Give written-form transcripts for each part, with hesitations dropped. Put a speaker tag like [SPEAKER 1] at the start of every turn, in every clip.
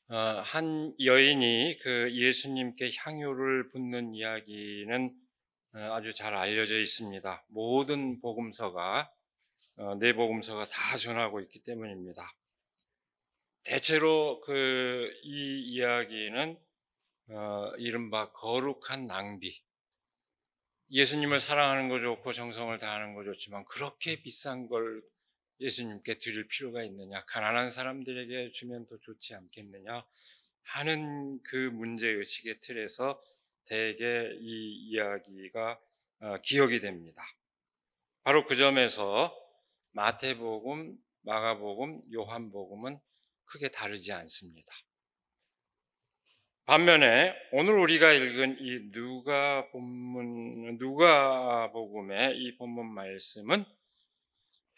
[SPEAKER 1] 한 여인이 그 예수님께 향유를 붓는 이야기는 아주 잘 알려져 있습니다. 모든 복음서가 네 복음서가 다 전하고 있기 때문입니다. 대체로 이 이야기는 이른바 거룩한 낭비. 예수님을 사랑하는 거 좋고 정성을 다하는 거 좋지만 그렇게 비싼 걸 예수님께 드릴 필요가 있느냐? 가난한 사람들에게 주면 더 좋지 않겠느냐? 하는 그 문제의식의 틀에서 대개 이 이야기가 기억이 됩니다. 바로 그 점에서 마태복음, 마가복음, 요한복음은 크게 다르지 않습니다. 반면에 오늘 우리가 읽은 이 누가복음의 이 본문 말씀은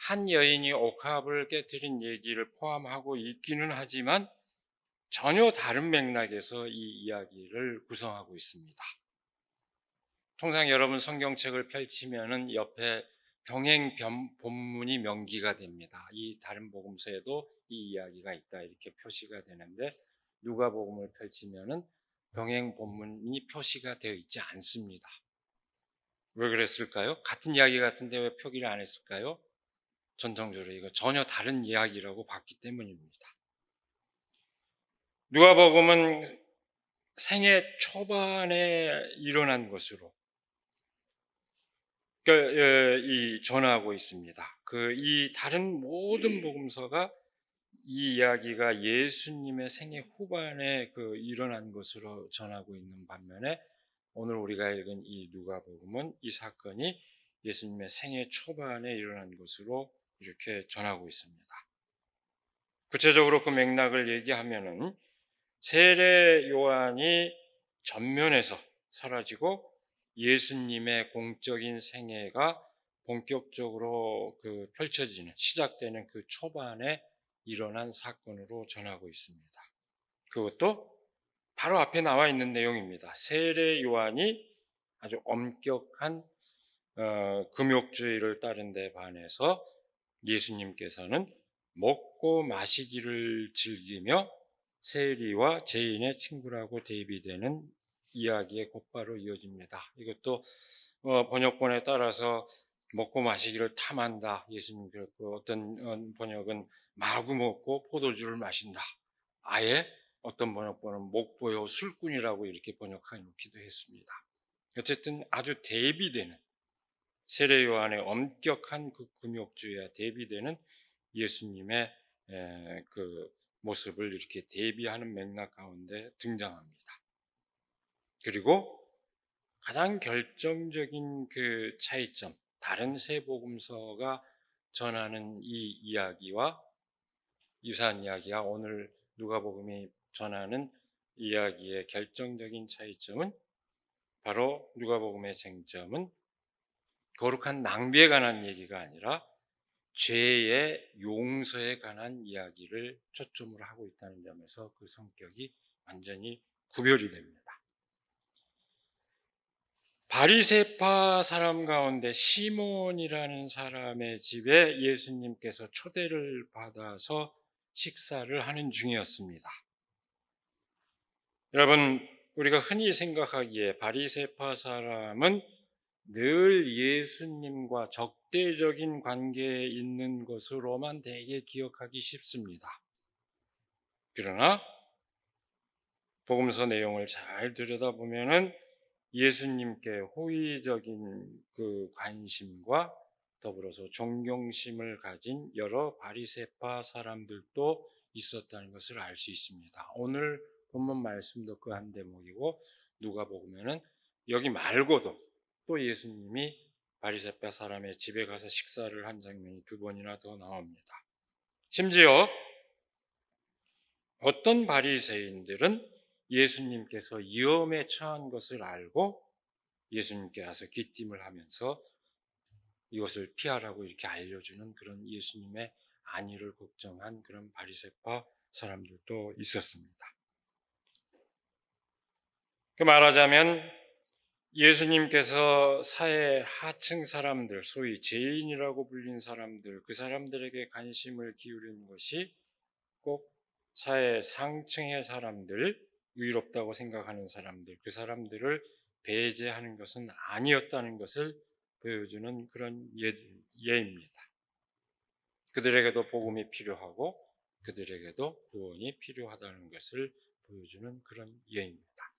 [SPEAKER 1] 한 여인이 옥합을 깨뜨린 얘기를 포함하고 있기는 하지만 전혀 다른 맥락에서 이 이야기를 구성하고 있습니다. 통상 여러분 성경책을 펼치면은 옆에 병행 본문이 명기가 됩니다. 이 다른 복음서에도 이 이야기가 있다 이렇게 표시가 되는데 누가복음을 펼치면은 병행 본문이 표시가 되어 있지 않습니다. 왜 그랬을까요? 같은 이야기 같은데 왜 표기를 안 했을까요? 전통적으로 이거 전혀 다른 이야기라고 봤기 때문입니다. 누가복음은 생애 초반에 일어난 것으로 전하고 있습니다. 이 다른 모든 복음서가 이 이야기가 예수님의 생애 후반에 일어난 것으로 전하고 있는 반면에 오늘 우리가 읽은 이 누가복음은 이 사건이 예수님의 생애 초반에 일어난 것으로 이렇게 전하고 있습니다. 구체적으로 그 맥락을 얘기하면은 세례 요한이 전면에서 사라지고 예수님의 공적인 생애가 본격적으로 시작되는 그 초반에 일어난 사건으로 전하고 있습니다. 그것도 바로 앞에 나와 있는 내용입니다. 세례 요한이 아주 엄격한 금욕주의를 따른 데 반해서 예수님께서는 먹고 마시기를 즐기며 세리와 죄인의 친구라고 대비되는 이야기에 곧바로 이어집니다. 이것도 번역본에 따라서 먹고 마시기를 탐한다. 예수님 그랬고 어떤 번역은 마구 먹고 포도주를 마신다. 아예 어떤 번역본은 목보요 술꾼이라고 이렇게 번역해 놓기도 했습니다. 어쨌든 아주 대비되는 세례 요한의 엄격한 그 금욕주의와 대비되는 예수님의 그 모습을 이렇게 대비하는 맥락 가운데 등장합니다. 그리고 가장 결정적인 그 차이점, 다른 세 복음서가 전하는 이 이야기와 유사한 이야기와 오늘 누가복음이 전하는 이야기의 결정적인 차이점은 바로 누가복음의 쟁점은 거룩한 낭비에 관한 얘기가 아니라 죄의 용서에 관한 이야기를 초점으로 하고 있다는 점에서 그 성격이 완전히 구별이 됩니다. 바리새파 사람 가운데 시몬이라는 사람의 집에 예수님께서 초대를 받아서 식사를 하는 중이었습니다. 여러분, 우리가 흔히 생각하기에 바리새파 사람은 늘 예수님과 적대적인 관계에 있는 것으로만 대개 기억하기 쉽습니다. 그러나 복음서 내용을 잘 들여다보면은 예수님께 호의적인 그 관심과 더불어서 존경심을 가진 여러 바리새파 사람들도 있었다는 것을 알 수 있습니다. 오늘 본문 말씀도 그 한 대목이고 누가복음에는 여기 말고도 또 예수님이 바리새파 사람의 집에 가서 식사를 한 장면이 두 번이나 더 나옵니다. 심지어 어떤 바리새인들은 예수님께서 위험에 처한 것을 알고 예수님께 와서 귀띔을 하면서 이것을 피하라고 이렇게 알려주는 그런 예수님의 안위를 걱정한 그런 바리새파 사람들도 있었습니다. 말하자면 예수님께서 사회 하층 사람들, 소위 죄인이라고 불린 사람들, 그 사람들에게 관심을 기울이는 것이 꼭 사회 상층의 사람들, 의롭다고 생각하는 사람들, 그 사람들을 배제하는 것은 아니었다는 것을 보여주는 그런 예입니다. 그들에게도 복음이 필요하고 그들에게도 구원이 필요하다는 것을 보여주는 그런 예입니다.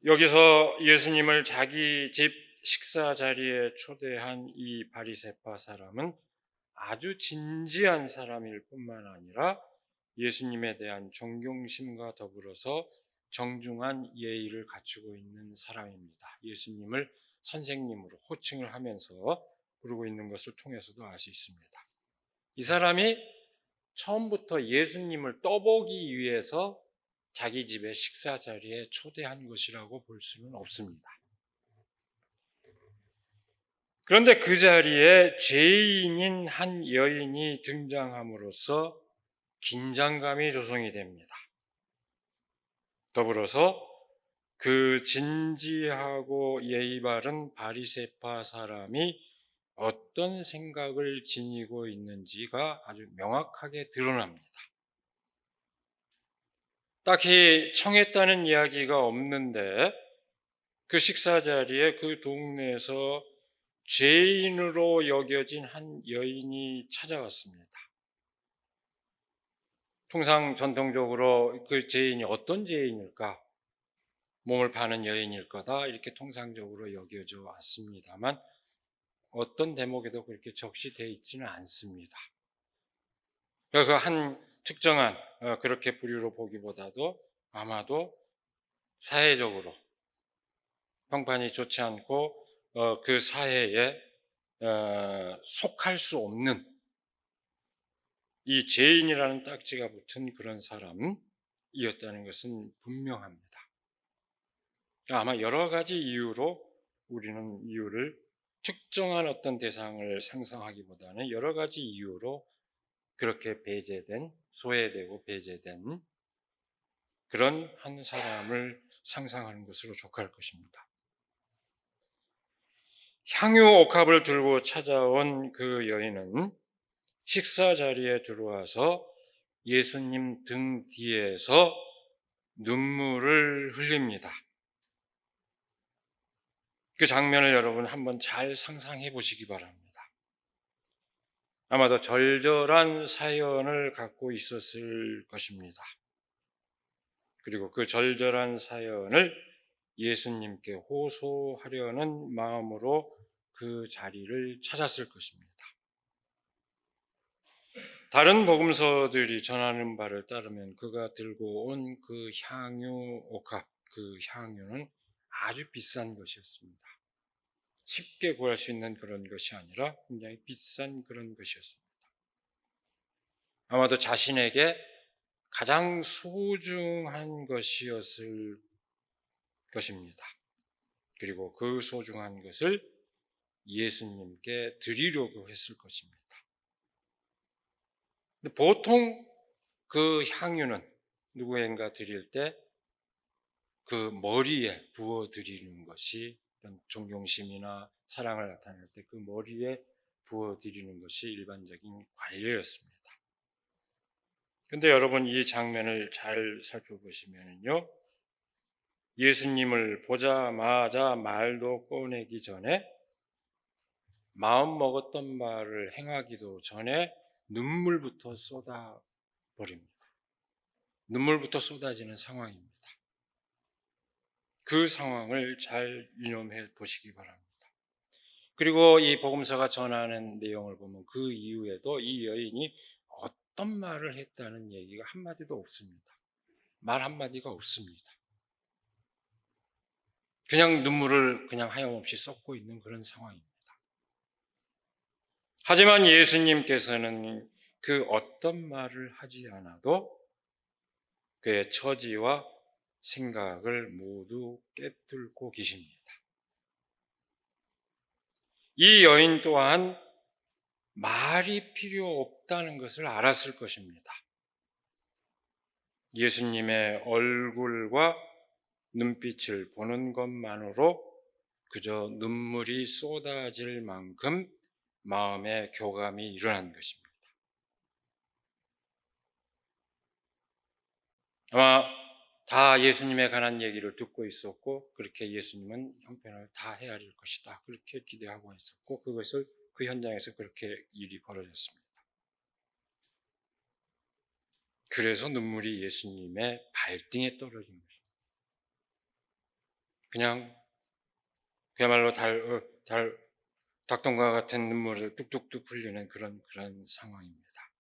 [SPEAKER 1] 여기서 예수님을 자기 집 식사 자리에 초대한 이 바리새파 사람은 아주 진지한 사람일 뿐만 아니라 예수님에 대한 존경심과 더불어서 정중한 예의를 갖추고 있는 사람입니다. 예수님을 선생님으로 호칭을 하면서 부르고 있는 것을 통해서도 알 수 있습니다. 이 사람이 처음부터 예수님을 떠보기 위해서 자기 집의 식사 자리에 초대한 것이라고 볼 수는 없습니다. 그런데 그 자리에 죄인인 한 여인이 등장함으로써 긴장감이 조성이 됩니다. 더불어서 그 진지하고 예의 바른 바리새파 사람이 어떤 생각을 지니고 있는지가 아주 명확하게 드러납니다. 딱히 청했다는 이야기가 없는데 그 식사 자리에 그 동네에서 죄인으로 여겨진 한 여인이 찾아왔습니다. 통상 전통적으로 그 죄인이 어떤 죄인일까? 몸을 파는 여인일 거다 이렇게 통상적으로 여겨져 왔습니다만 어떤 대목에도 그렇게 적시되어 있지는 않습니다. 그 한 특정한 그렇게 부류로 보기보다도 아마도 사회적으로 평판이 좋지 않고 그 사회에 속할 수 없는 이 죄인이라는 딱지가 붙은 그런 사람이었다는 것은 분명합니다. 아마 여러 가지 이유로 우리는 이유를 특정한 어떤 대상을 상상하기보다는 여러 가지 이유로 그렇게 배제된, 소외되고 배제된 그런 한 사람을 상상하는 것으로 족할 것입니다. 향유 옥합을 들고 찾아온 그 여인은 식사 자리에 들어와서 예수님 등 뒤에서 눈물을 흘립니다. 그 장면을 여러분 한번 잘 상상해 보시기 바랍니다. 아마도 절절한 사연을 갖고 있었을 것입니다. 그리고 그 절절한 사연을 예수님께 호소하려는 마음으로 그 자리를 찾았을 것입니다. 다른 복음서들이 전하는 바를 따르면 그가 들고 온 그 향유 옥합, 그 향유는 아주 비싼 것이었습니다. 쉽게 구할 수 있는 그런 것이 아니라 굉장히 비싼 그런 것이었습니다. 아마도 자신에게 가장 소중한 것이었을 것입니다. 그리고 그 소중한 것을 예수님께 드리려고 했을 것입니다. 보통 그 향유는 누구인가 드릴 때 그 머리에 부어 드리는 것이 존경심이나 사랑을 나타낼 때 그 머리에 부어 드리는 것이 일반적인 관례였습니다. 근데 여러분 이 장면을 잘 살펴보시면요, 예수님을 보자마자 말도 꺼내기 전에 마음 먹었던 말을 행하기도 전에 눈물부터 쏟아버립니다. 눈물부터 쏟아지는 상황입니다. 그 상황을 잘 유념해 보시기 바랍니다. 그리고 이 복음서가 전하는 내용을 보면 그 이후에도 이 여인이 어떤 말을 했다는 얘기가 한마디도 없습니다. 말 한마디가 없습니다. 그냥 눈물을 그냥 하염없이 쏟고 있는 그런 상황입니다. 하지만 예수님께서는 그 어떤 말을 하지 않아도 그의 처지와 생각을 모두 깨뚫고 계십니다. 이 여인 또한 말이 필요 없다는 것을 알았을 것입니다. 예수님의 얼굴과 눈빛을 보는 것만으로 그저 눈물이 쏟아질 만큼 마음의 교감이 일어난 것입니다. 아마 다 예수님에 관한 얘기를 듣고 있었고, 그렇게 예수님은 형편을 다 헤아릴 것이다, 그렇게 기대하고 있었고, 그것을 그 현장에서 그렇게 일이 벌어졌습니다. 그래서 눈물이 예수님의 발등에 떨어진 것입니다. 그야말로 닭똥과 같은 눈물을 뚝뚝뚝 흘리는 그런 상황입니다.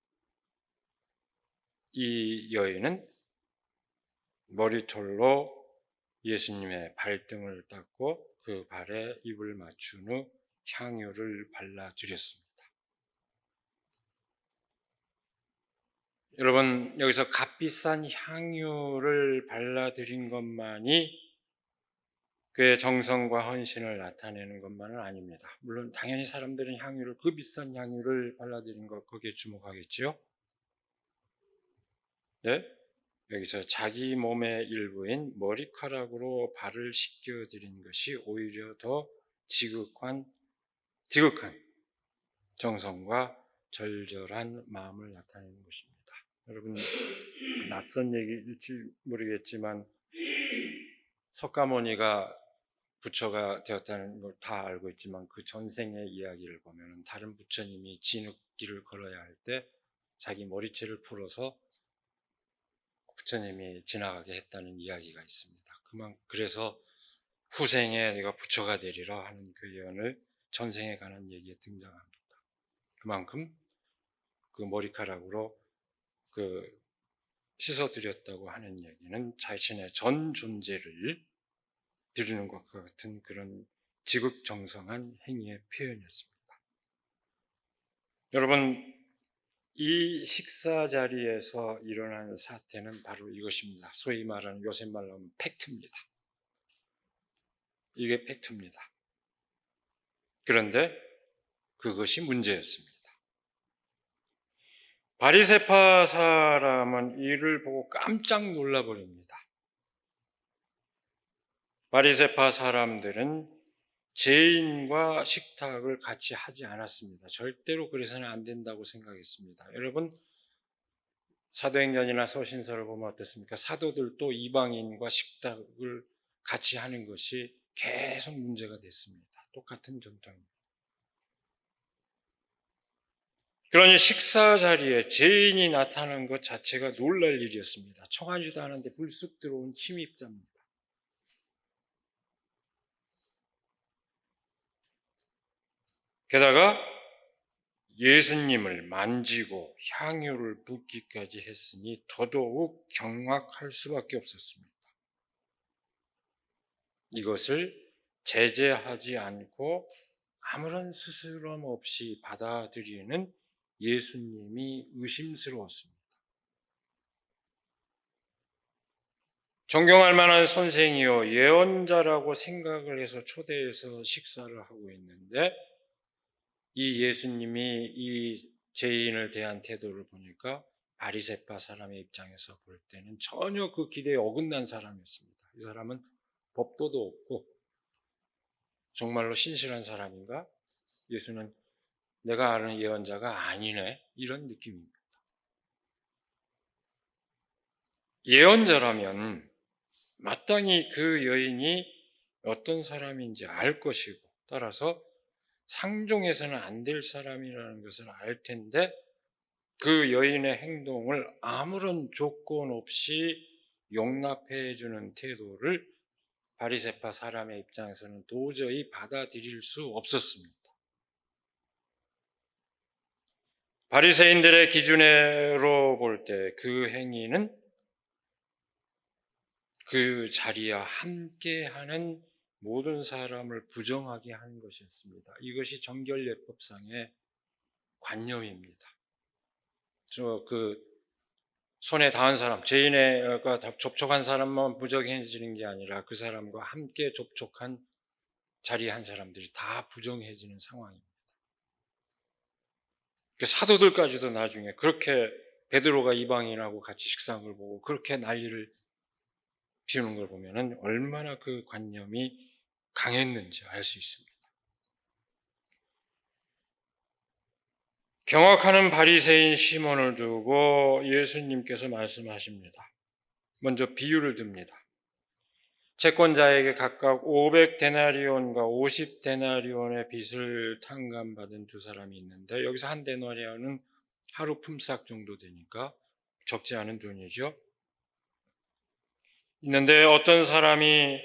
[SPEAKER 1] 이 여인은 머리털로 예수님의 발등을 닦고 그 발에 입을 맞춘 후 향유를 발라드렸습니다. 여러분, 여기서 값비싼 향유를 발라드린 것만이 그의 정성과 헌신을 나타내는 것만은 아닙니다. 물론 당연히 사람들은 그 비싼 향유를 발라드린 것, 거기에 주목하겠지요. 네? 여기서 자기 몸의 일부인 머리카락으로 발을 씻겨드린 것이 오히려 더 지극한 정성과 절절한 마음을 나타내는 것입니다. 여러분, 낯선 얘기일지 모르겠지만 석가모니가 부처가 되었다는 걸 다 알고 있지만 그 전생의 이야기를 보면 다른 부처님이 진흙길을 걸어야 할 때 자기 머리채를 풀어서 부처님이 지나가게 했다는 이야기가 있습니다. 그래서 후생에 내가 부처가 되리라 하는 그 예언을 전생에 관한 얘기에 등장합니다. 그만큼 그 머리카락으로 씻어드렸다고 하는 얘기는 자신의 전 존재를 드리는 것과 같은 그런 지극정성한 행위의 표현이었습니다. 여러분, 이 식사 자리에서 일어난 사태는 바로 이것입니다. 소위 말하는 요새 말로 하면 팩트입니다. 이게 팩트입니다. 그런데 그것이 문제였습니다. 바리새파 사람은 이를 보고 깜짝 놀라버립니다. 바리새파 사람들은 죄인과 식탁을 같이 하지 않았습니다. 절대로 그래서는 안 된다고 생각했습니다. 여러분, 사도행전이나 서신서를 보면 어떻습니까? 사도들도 이방인과 식탁을 같이 하는 것이 계속 문제가 됐습니다. 똑같은 전통입니다. 그러니 식사 자리에 죄인이 나타난 것 자체가 놀랄 일이었습니다. 청하지도 않은데 불쑥 들어온 침입자입니다. 게다가 예수님을 만지고 향유를 붓기까지 했으니 더더욱 경악할 수밖에 없었습니다. 이것을 제재하지 않고 아무런 스스럼 없이 받아들이는 예수님이 의심스러웠습니다. 존경할 만한 선생이요 예언자라고 생각을 해서 초대해서 식사를 하고 있는데 이 예수님이 이 죄인을 대한 태도를 보니까 바리새파 사람의 입장에서 볼 때는 전혀 그 기대에 어긋난 사람이었습니다. 이 사람은 법도도 없고 정말로 신실한 사람인가? 예수는 내가 아는 예언자가 아니네, 이런 느낌입니다. 예언자라면 마땅히 그 여인이 어떤 사람인지 알 것이고 따라서 상종해서는 안 될 사람이라는 것을 알 텐데 그 여인의 행동을 아무런 조건 없이 용납해 주는 태도를 바리새파 사람의 입장에서는 도저히 받아들일 수 없었습니다. 바리새인들의 기준으로 볼 때 그 행위는 그 자리와 함께하는 모든 사람을 부정하게 하는 것이었습니다. 이것이 정결예법상의 관념입니다. 손에 닿은 사람, 죄인과 접촉한 사람만 부정해지는 게 아니라 그 사람과 함께 접촉한 자리에 한 사람들이 다 부정해지는 상황입니다. 사도들까지도 나중에 그렇게 베드로가 이방인하고 같이 식사한 걸 보고 그렇게 난리를 피우는 걸 보면 얼마나 그 관념이 강했는지 알 수 있습니다. 경악하는 바리새인 시몬을 두고 예수님께서 말씀하십니다. 먼저 비유를 듭니다. 채권자에게 각각 500데나리온과 50데나리온의 빚을 탕감받은 두 사람이 있는데, 여기서 한 데나리온은 하루 품삯 정도 되니까 적지 않은 돈이죠. 있는데 어떤 사람이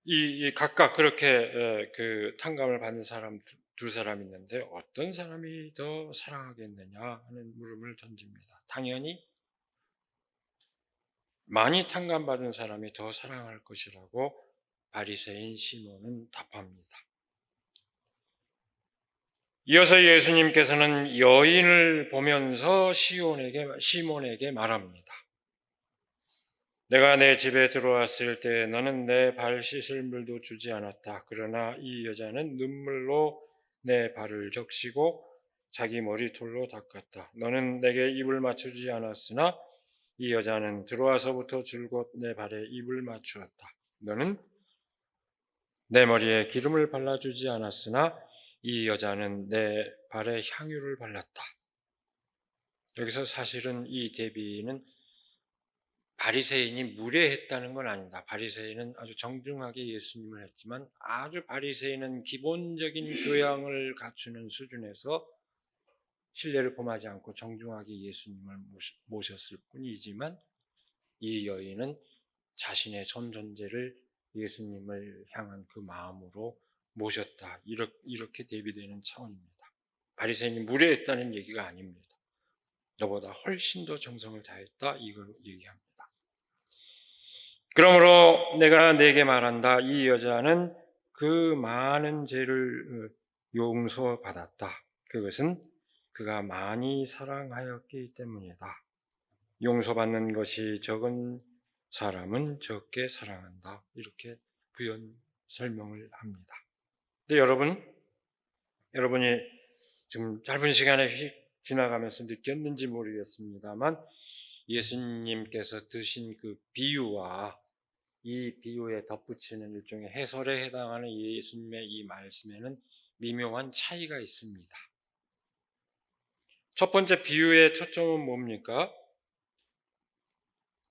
[SPEAKER 1] 이 각각 그렇게 그 탕감을 받는 사람 두 사람이 있는데 어떤 사람이 더 사랑하겠느냐 하는 물음을 던집니다. 당연히 많이 탕감받은 사람이 더 사랑할 것이라고 바리새인 시몬은 답합니다. 이어서 예수님께서는 여인을 보면서 시몬에게 말합니다. 내가 내 집에 들어왔을 때 너는 내 발 씻을 물도 주지 않았다. 그러나 이 여자는 눈물로 내 발을 적시고 자기 머리털로 닦았다. 너는 내게 입을 맞추지 않았으나 이 여자는 들어와서부터 줄곧 내 발에 입을 맞추었다. 너는 내 머리에 기름을 발라주지 않았으나 이 여자는 내 발에 향유를 발랐다. 여기서 사실은 이 대비는 바리새인이 무례했다는 건 아니다. 바리새인은 아주 정중하게 예수님을 했지만 아주 바리새인은 기본적인 교양을 갖추는 수준에서 신뢰를 범하지 않고 정중하게 예수님을 모셨을 뿐이지만 이 여인은 자신의 전 존재를 예수님을 향한 그 마음으로 모셨다. 이렇게 대비되는 차원입니다. 바리새인이 무례했다는 얘기가 아닙니다. 너보다 훨씬 더 정성을 다했다. 이걸 얘기합니다. 그러므로 내가 네게 말한다. 이 여자는 그 많은 죄를 용서받았다. 그것은 그가 많이 사랑하였기 때문이다. 용서받는 것이 적은 사람은 적게 사랑한다. 이렇게 부연 설명을 합니다. 근데 여러분이 지금 짧은 시간에 휙 지나가면서 느꼈는지 모르겠습니다만 예수님께서 드신 그 비유와 이 비유에 덧붙이는 일종의 해설에 해당하는 예수님의 이 말씀에는 미묘한 차이가 있습니다. 첫 번째 비유의 초점은 뭡니까?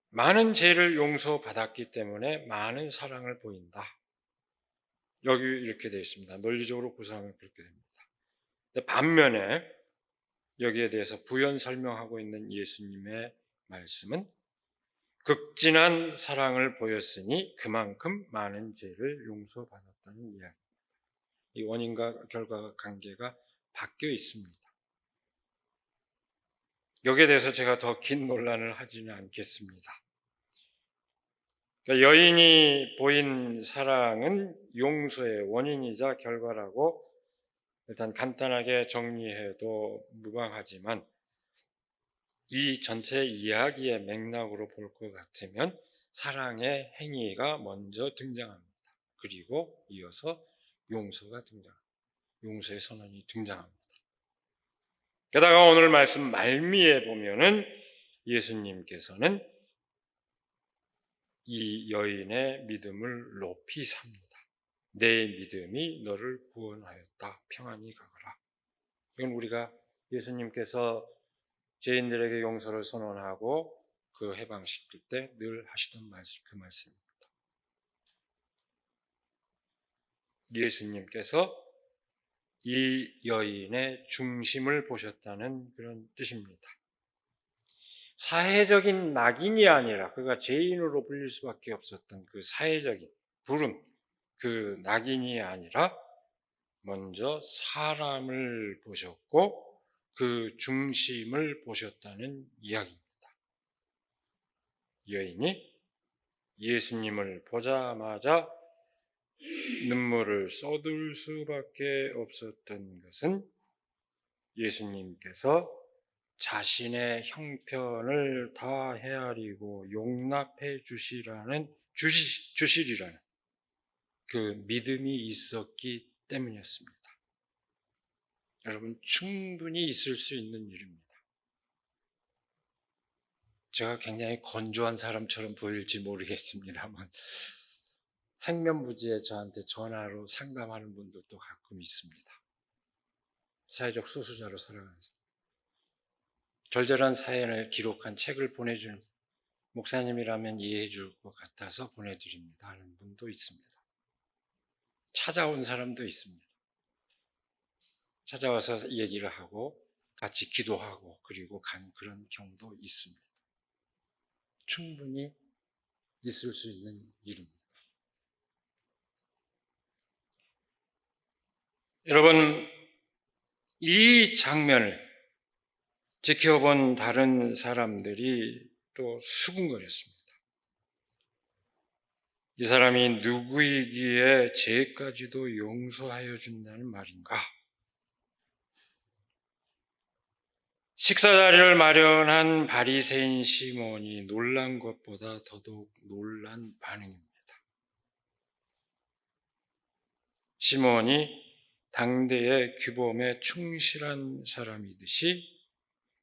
[SPEAKER 1] 많은 죄를 용서받았기 때문에 많은 사랑을 보인다. 여기 이렇게 되어 있습니다. 논리적으로 구성하면 그렇게 됩니다. 근데 반면에 여기에 대해서 부연 설명하고 있는 예수님의 말씀은 극진한 사랑을 보였으니 그만큼 많은 죄를 용서받았다는 이야기입니다. 이 원인과 결과 관계가 바뀌어 있습니다. 여기에 대해서 제가 더 긴 논란을 하지는 않겠습니다. 그러니까 여인이 보인 사랑은 용서의 원인이자 결과라고 일단 간단하게 정리해도 무방하지만 이 전체 이야기의 맥락으로 볼 것 같으면 사랑의 행위가 먼저 등장합니다. 그리고 이어서 용서가 등장합니다. 용서의 선언이 등장합니다. 게다가 오늘 말씀 말미에 보면은 예수님께서는 이 여인의 믿음을 높이 삽니다. 내 믿음이 너를 구원하였다. 평안히 가거라. 이건 우리가 예수님께서 죄인들에게 용서를 선언하고 그 해방시킬 때 늘 하시던 말씀, 그 말씀입니다. 예수님께서 이 여인의 중심을 보셨다는 그런 뜻입니다. 사회적인 낙인이 아니라 그가 죄인으로 불릴 수밖에 없었던 그 사회적인 부름, 그 낙인이 아니라 먼저 사람을 보셨고 그 중심을 보셨다는 이야기입니다. 여인이 예수님을 보자마자 눈물을 쏟을 수밖에 없었던 것은 예수님께서 자신의 형편을 다 헤아리고 용납해 주시리라는 그 믿음이 있었기 때문이었습니다. 여러분, 충분히 있을 수 있는 일입니다. 제가 굉장히 건조한 사람처럼 보일지 모르겠습니다만 생면부지에 저한테 전화로 상담하는 분들도 가끔 있습니다. 사회적 소수자로 살아가면서 절절한 사연을 기록한 책을 보내주는 목사님이라면 이해해 줄 것 같아서 보내드립니다 하는 분도 있습니다. 찾아온 사람도 있습니다. 찾아와서 얘기를 하고 같이 기도하고 그리고 간 그런 경우도 있습니다. 충분히 있을 수 있는 일입니다. 여러분, 이 장면을 지켜본 다른 사람들이 또 수군거렸습니다. 이 사람이 누구이기에 죄까지도 용서하여 준다는 말인가? 식사 자리를 마련한 바리새인 시몬이 놀란 것보다 더더욱 놀란 반응입니다. 시몬이 당대의 규범에 충실한 사람이듯이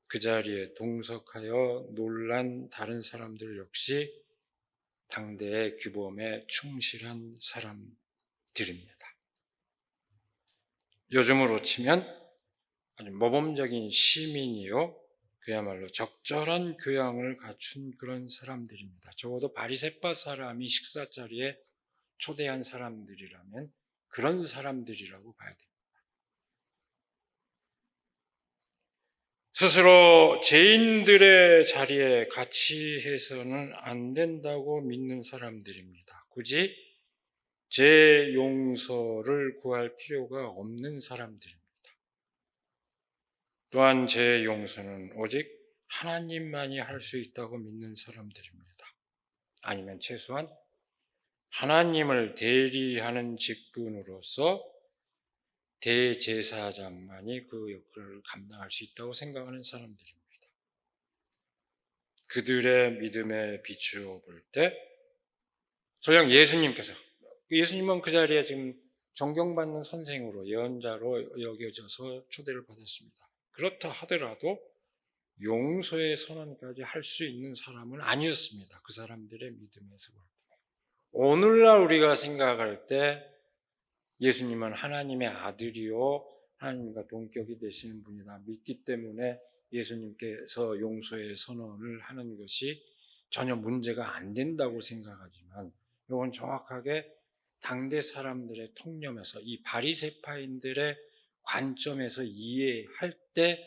[SPEAKER 1] 그 자리에 동석하여 놀란 다른 사람들 역시 당대의 규범에 충실한 사람들입니다. 요즘으로 치면 아주 모범적인 시민이요, 그야말로 적절한 교양을 갖춘 그런 사람들입니다. 적어도 바리새파 사람이 식사 자리에 초대한 사람들이라면 그런 사람들이라고 봐야 됩니다. 스스로 죄인들의 자리에 같이 해서는 안 된다고 믿는 사람들입니다. 굳이 죄 용서를 구할 필요가 없는 사람들입니다. 또한 죄 용서는 오직 하나님만이 할 수 있다고 믿는 사람들입니다. 아니면 최소한 하나님을 대리하는 직분으로서 대제사장만이 그 역할을 감당할 수 있다고 생각하는 사람들입니다. 그들의 믿음에 비추어 볼 때 설령 예수님은 그 자리에 지금 존경받는 선생으로 예언자로 여겨져서 초대를 받았습니다. 그렇다 하더라도 용서의 선언까지 할 수 있는 사람은 아니었습니다. 그 사람들의 믿음에서 볼 때. 오늘날 우리가 생각할 때 예수님은 하나님의 아들이요 하나님과 동격이 되시는 분이다 믿기 때문에 예수님께서 용서의 선언을 하는 것이 전혀 문제가 안 된다고 생각하지만 이건 정확하게 당대 사람들의 통념에서 이 바리새파인들의 관점에서 이해할 때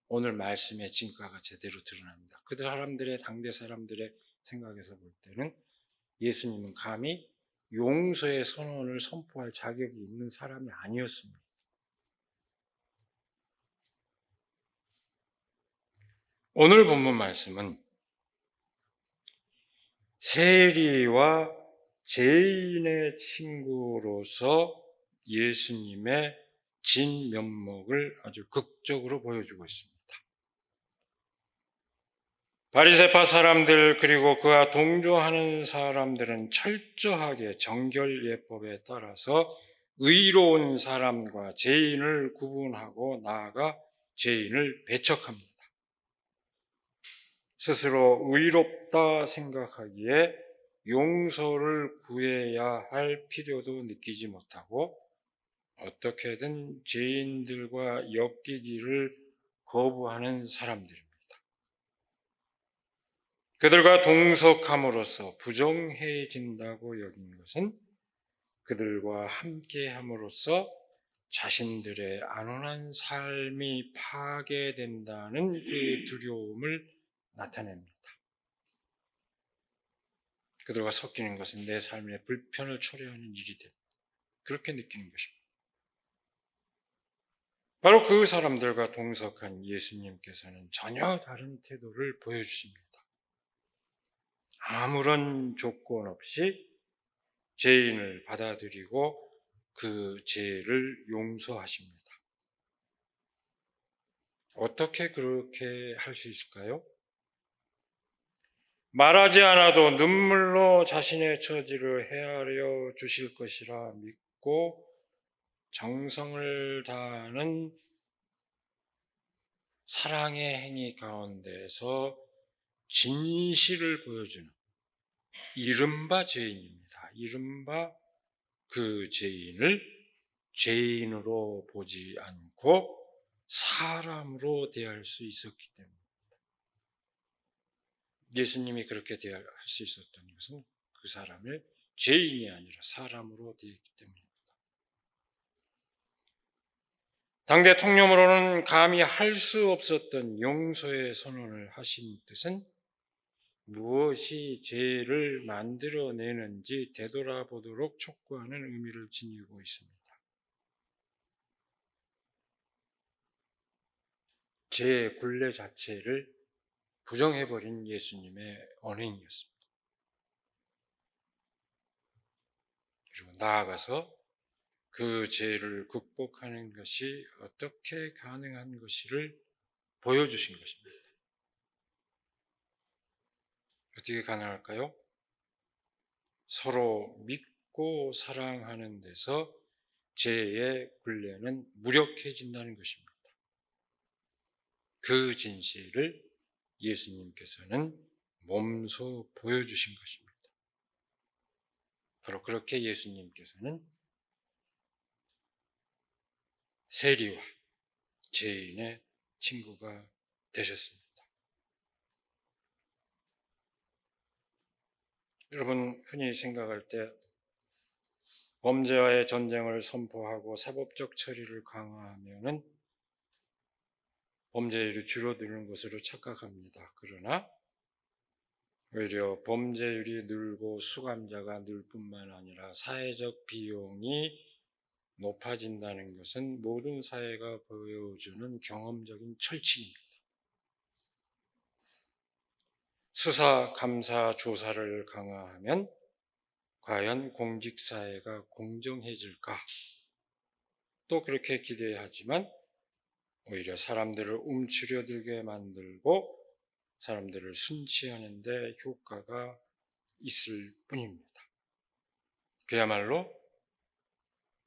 [SPEAKER 1] 오늘 말씀의 진가가 제대로 드러납니다. 그 사람들의 당대 사람들의 생각에서 볼 때는 예수님은 감히 용서의 선언을 선포할 자격이 있는 사람이 아니었습니다. 오늘 본문 말씀은 세리와 죄인의 친구로서 예수님의 진면목을 아주 극적으로 보여주고 있습니다. 바리새파 사람들 그리고 그와 동조하는 사람들은 철저하게 정결예법에 따라서 의로운 사람과 죄인을 구분하고 나아가 죄인을 배척합니다. 스스로 의롭다 생각하기에 용서를 구해야 할 필요도 느끼지 못하고 어떻게든 죄인들과 엮이기를 거부하는 사람들입니다. 그들과 동석함으로써 부정해진다고 여긴 것은 그들과 함께함으로써 자신들의 안온한 삶이 파괴된다는 이 두려움을 나타냅니다. 그들과 섞이는 것은 내 삶의 불편을 초래하는 일이 됩니다. 그렇게 느끼는 것입니다. 바로 그 사람들과 동석한 예수님께서는 전혀 다른 태도를 보여주십니다. 아무런 조건 없이 죄인을 받아들이고 그 죄를 용서하십니다. 어떻게 그렇게 할 수 있을까요? 말하지 않아도 눈물로 자신의 처지를 헤아려 주실 것이라 믿고 정성을 다하는 사랑의 행위 가운데서 진실을 보여주는 이른바 죄인입니다. 이른바 그 죄인을 죄인으로 보지 않고 사람으로 대할 수 있었기 때문입니다. 예수님이 그렇게 대할 수 있었던 것은 그 사람을 죄인이 아니라 사람으로 대했기 때문입니다. 당 대통령으로는 감히 할 수 없었던 용서의 선언을 하신 뜻은 무엇이 죄를 만들어내는지 되돌아보도록 촉구하는 의미를 지니고 있습니다. 죄의 굴레 자체를 부정해버린 예수님의 언행이었습니다. 그리고 나아가서 그 죄를 극복하는 것이 어떻게 가능한 것을 보여주신 것입니다. 어떻게 가능할까요? 서로 믿고 사랑하는 데서 죄의 굴레는 무력해진다는 것입니다. 그 진실을 예수님께서는 몸소 보여주신 것입니다. 바로 그렇게 예수님께서는 세리와 죄인의 친구가 되셨습니다. 여러분, 흔히 생각할 때 범죄와의 전쟁을 선포하고 사법적 처리를 강화하면은 범죄율이 줄어드는 것으로 착각합니다. 그러나 오히려 범죄율이 늘고 수감자가 늘 뿐만 아니라 사회적 비용이 높아진다는 것은 모든 사회가 보여주는 경험적인 철칙입니다. 수사, 감사, 조사를 강화하면 과연 공직사회가 공정해질까? 또 그렇게 기대하지만 오히려 사람들을 움츠려들게 만들고 사람들을 순치하는 데 효과가 있을 뿐입니다. 그야말로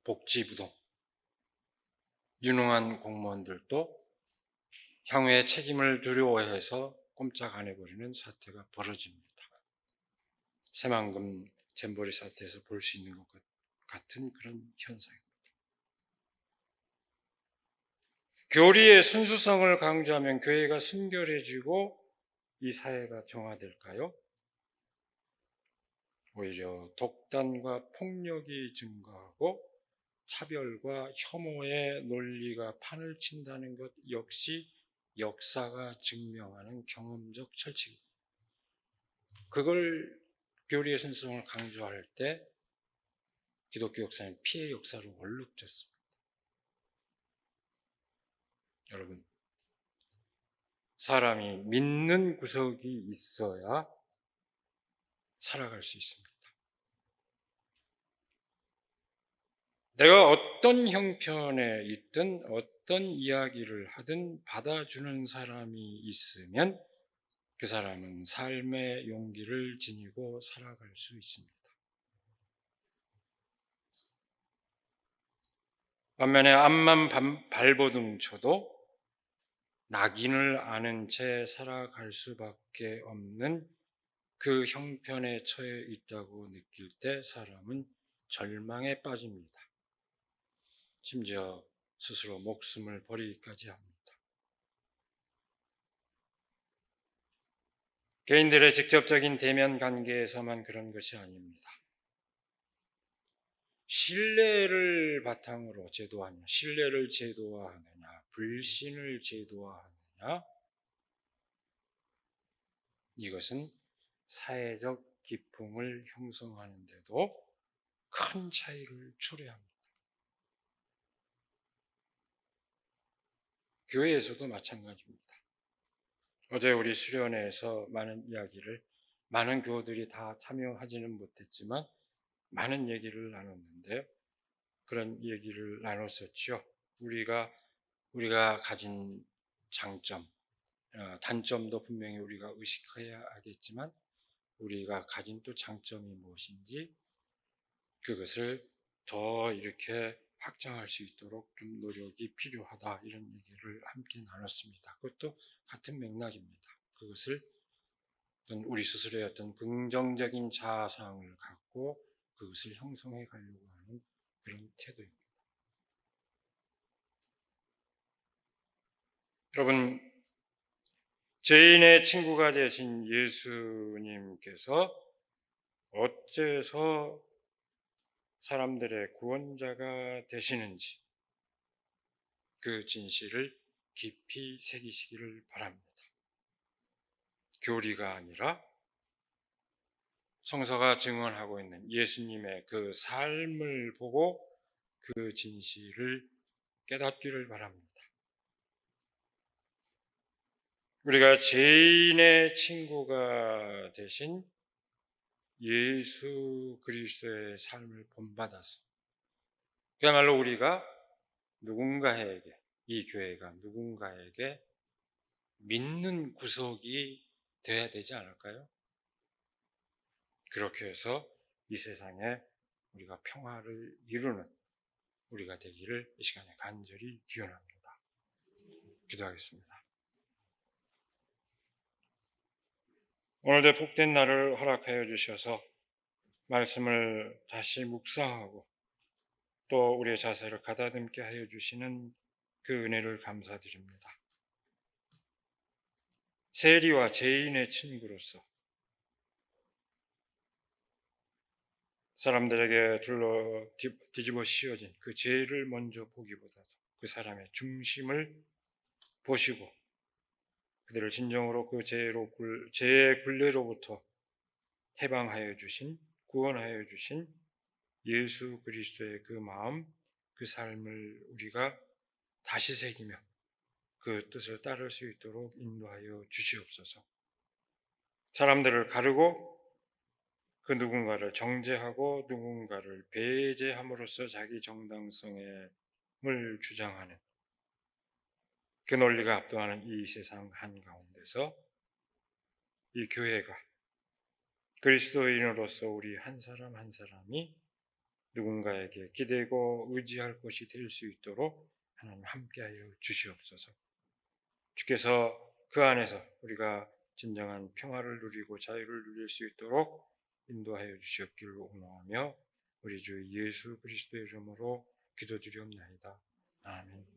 [SPEAKER 1] 복지부동. 유능한 공무원들도 향후의 책임을 두려워해서 꼼짝 안 해버리는 사태가 벌어집니다. 새만금 잼버리 사태에서 볼 수 있는 것 같은 그런 현상입니다. 교리의 순수성을 강조하면 교회가 순결해지고 이 사회가 정화될까요? 오히려 독단과 폭력이 증가하고 차별과 혐오의 논리가 판을 친다는 것 역시 역사가 증명하는 경험적 철칙입니다. 그걸 교리의 순수성을 강조할 때 기독교 역사는 피해 역사로 얼룩졌습니다. 여러분, 사람이 믿는 구석이 있어야 살아갈 수 있습니다. 내가 어떤 형편에 있든 어떤 이야기를 하든 받아주는 사람이 있으면 그 사람은 삶의 용기를 지니고 살아갈 수 있습니다. 반면에 앞만 발버둥 쳐도 낙인을 아는 채 살아갈 수밖에 없는 그 형편에 처해 있다고 느낄 때 사람은 절망에 빠집니다. 심지어 스스로 목숨을 버리기까지 합니다. 개인들의 직접적인 대면 관계에서만 그런 것이 아닙니다. 신뢰를 바탕으로 제도하느냐, 신뢰를 제도화하느냐, 불신을 제도화하느냐, 이것은 사회적 기풍을 형성하는데도 큰 차이를 초래합니다. 교회에서도 마찬가지입니다. 어제 우리 수련회에서 많은 교우들이 다 참여하지는 못했지만 많은 얘기를 나눴는데 그런 얘기를 나눴었죠. 우리가 가진 장점, 단점도 분명히 우리가 의식해야 하겠지만 우리가 가진 또 장점이 무엇인지 그것을 더 이렇게 확장할 수 있도록 좀 노력이 필요하다, 이런 얘기를 함께 나눴습니다. 그것도 같은 맥락입니다. 그것을 우리 스스로의 어떤 긍정적인 자아상을 갖고 그것을 형성해 가려고 하는 그런 태도입니다. 여러분, 죄인의 친구가 되신 예수님께서 어째서 사람들의 구원자가 되시는지 그 진실을 깊이 새기시기를 바랍니다. 교리가 아니라 성서가 증언하고 있는 예수님의 그 삶을 보고 그 진실을 깨닫기를 바랍니다. 우리가 죄인의 친구가 되신 예수 그리스도의 삶을 본받아서 그야말로 우리가 누군가에게, 이 교회가 누군가에게 믿는 구석이 되어야 되지 않을까요? 그렇게 해서 이 세상에 우리가 평화를 이루는 우리가 되기를 이 시간에 간절히 기원합니다. 기도하겠습니다. 오늘도 복된 날을 허락하여 주셔서 말씀을 다시 묵상하고 또 우리의 자세를 가다듬게 하여 주시는 그 은혜를 감사드립니다. 세리와 죄인의 친구로서 사람들에게 뒤집어 씌워진 그 죄를 먼저 보기보다도 그 사람의 중심을 보시고 그들을 진정으로 그 죄의 굴레로부터 해방하여 주신, 구원하여 주신 예수 그리스도의 그 마음, 그 삶을 우리가 다시 새기며 그 뜻을 따를 수 있도록 인도하여 주시옵소서. 사람들을 가르고 그 누군가를 정죄하고 누군가를 배제함으로써 자기 정당성을 주장하는 그 논리가 압도하는 이 세상 한가운데서 이 교회가 그리스도인으로서 우리 한 사람 한 사람이 누군가에게 기대고 의지할 것이 될 수 있도록 하나님 함께하여 주시옵소서. 주께서 그 안에서 우리가 진정한 평화를 누리고 자유를 누릴 수 있도록 인도하여 주시옵기를 원하며 우리 주 예수 그리스도의 이름으로 기도드리옵나이다. 아멘.